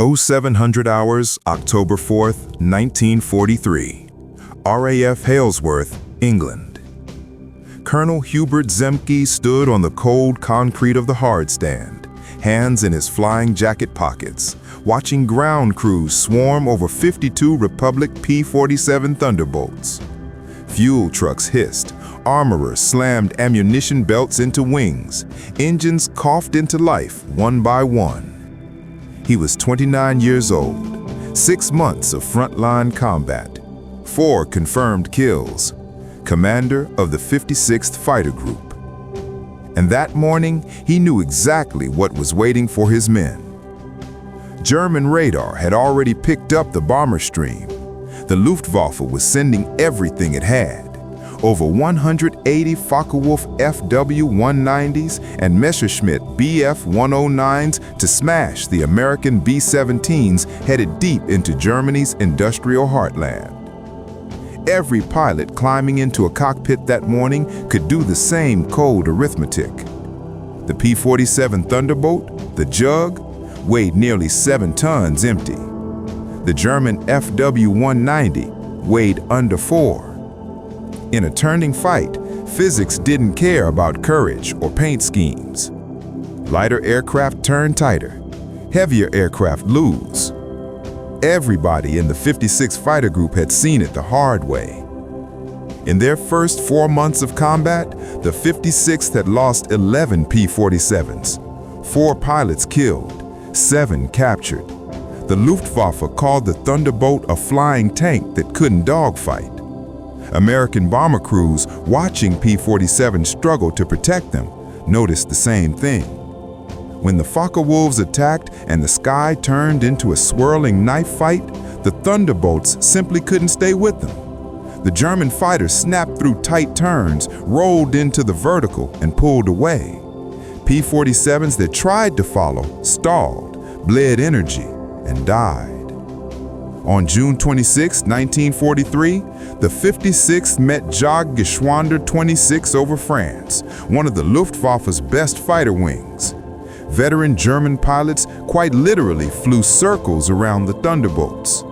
0700 hours, October 4th, 1943. RAF Halesworth, England. Colonel Hubert Zemke stood on the cold concrete of the hard stand, hands in his flying jacket pockets, watching ground crews swarm over 52 Republic P-47 Thunderbolts. Fuel trucks hissed, armorers slammed ammunition belts into wings, engines coughed into life one by one. He was 29 years old, 6 months of frontline combat, 4 confirmed kills, commander of the 56th Fighter Group. And that morning, he knew exactly what was waiting for his men. German radar had already picked up the bomber stream. The Luftwaffe was sending everything it had. Over 180 Focke-Wulf FW-190s and Messerschmitt Bf-109s to smash the American B-17s headed deep into Germany's industrial heartland. Every pilot climbing into a cockpit that morning could do the same cold arithmetic. The P-47 Thunderbolt, the Jug, weighed nearly 7 tons empty. The German FW-190 weighed under 4. In a turning fight, physics didn't care about courage or paint schemes. Lighter aircraft turned tighter, heavier aircraft lose. Everybody in the 56th Fighter Group had seen it the hard way. In their first 4 months of combat, the 56th had lost 11 P-47s, 4 pilots killed, 7 captured. The Luftwaffe called the Thunderbolt a flying tank that couldn't dogfight. American bomber crews watching P-47 struggle to protect them noticed the same thing. When the Focke-Wulfs attacked and the sky turned into a swirling knife fight, the Thunderbolts simply couldn't stay with them. The German fighters snapped through tight turns, rolled into the vertical, and pulled away. P-47s that tried to follow stalled, bled energy, and died. On June 26, 1943, the 56th met Jacques Geschwander 26 over France, one of the Luftwaffe's best fighter wings. Veteran German pilots quite literally flew circles around the Thunderbolts.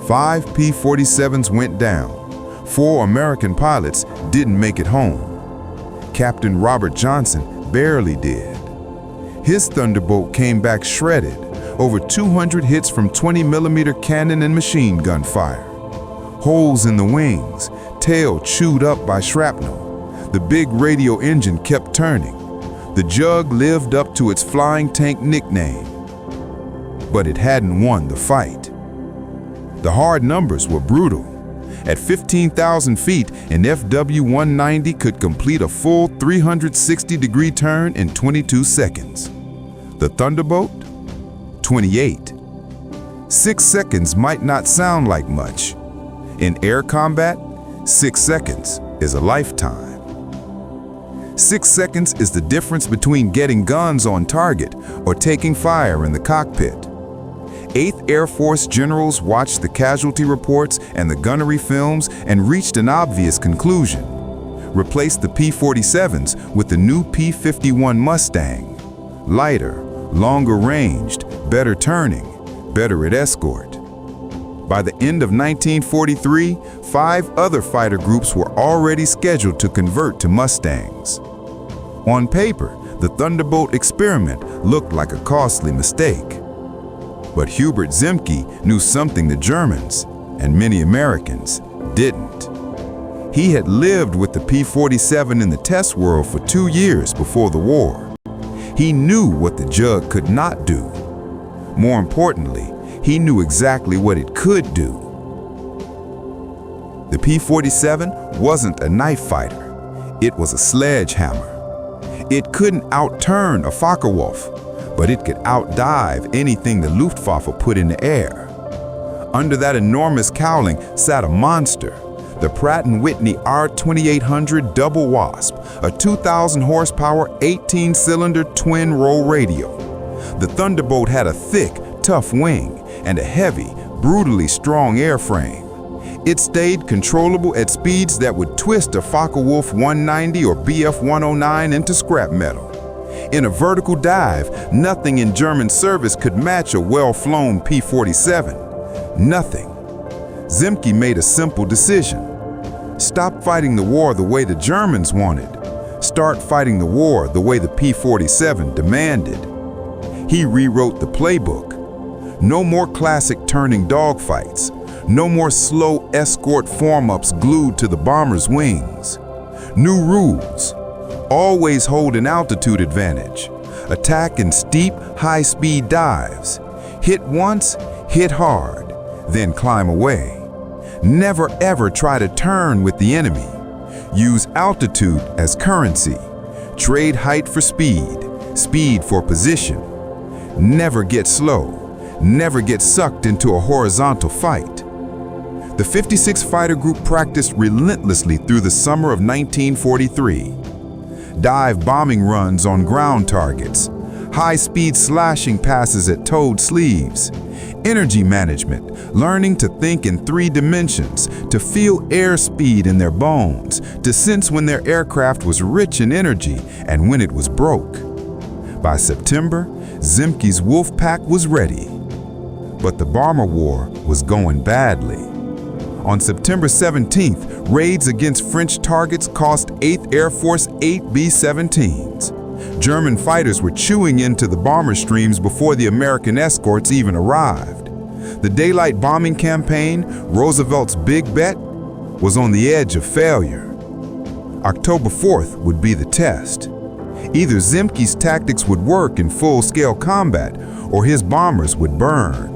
5 P-47s went down. 4 American pilots didn't make it home. Captain Robert Johnson barely did. His Thunderbolt came back shredded, over 200 hits from 20mm cannon and machine gun fire. Holes in the wings, tail chewed up by shrapnel. The big radio engine kept turning. The Jug lived up to its flying tank nickname. But it hadn't won the fight. The hard numbers were brutal. At 15,000 feet, an FW-190 could complete a full 360-degree turn in 22 seconds. The Thunderbolt? 28. 6 seconds might not sound like much. In air combat, 6 seconds is a lifetime. 6 seconds is the difference between getting guns on target or taking fire in the cockpit. 8th Air Force generals watched the casualty reports and the gunnery films and reached an obvious conclusion. Replace the P-47s with the new P-51 Mustang. Lighter, longer ranged, better turning, better at escort. By the end of 1943, 5 other fighter groups were already scheduled to convert to Mustangs. On paper, the Thunderbolt experiment looked like a costly mistake. But Hubert Zemke knew something the Germans, and many Americans, didn't. He had lived with the P-47 in the test world for 2 years before the war. He knew what the Jug could not do. More importantly, he knew exactly what it could do. The P-47 wasn't a knife fighter. It was a sledgehammer. It couldn't outturn a Focke-Wulf, but it could outdive anything the Luftwaffe put in the air. Under that enormous cowling sat a monster, the Pratt & Whitney R2800 Double Wasp, a 2,000 horsepower, 18-cylinder twin-roll radio. The Thunderbolt had a thick, tough wing and a heavy, brutally strong airframe. It stayed controllable at speeds that would twist a Focke-Wulf 190 or Bf-109 into scrap metal. In a vertical dive, nothing in German service could match a well-flown P-47. Nothing. Zemke made a simple decision. Stop fighting the war the way the Germans wanted. Start fighting the war the way the P-47 demanded. He rewrote the playbook. No more classic turning dogfights. No more slow escort form-ups glued to the bomber's wings. New rules. Always hold an altitude advantage. Attack in steep, high-speed dives. Hit once, hit hard, then climb away. Never ever try to turn with the enemy. Use altitude as currency. Trade height for speed, speed for position. Never get slow. Never get sucked into a horizontal fight. The 56th Fighter Group practiced relentlessly through the summer of 1943. Dive bombing runs on ground targets, high-speed slashing passes at towed sleeves, energy management, learning to think in 3 dimensions, to feel airspeed in their bones, to sense when their aircraft was rich in energy and when it was broke. By September, Zemke's Wolfpack was ready. But the bomber war was going badly. On September 17th, raids against French targets cost 8th Air Force 8 B-17s. German fighters were chewing into the bomber streams before the American escorts even arrived. The daylight bombing campaign, Roosevelt's big bet, was on the edge of failure. October 4th would be the test. Either Zemke's tactics would work in full-scale combat, or his bombers would burn.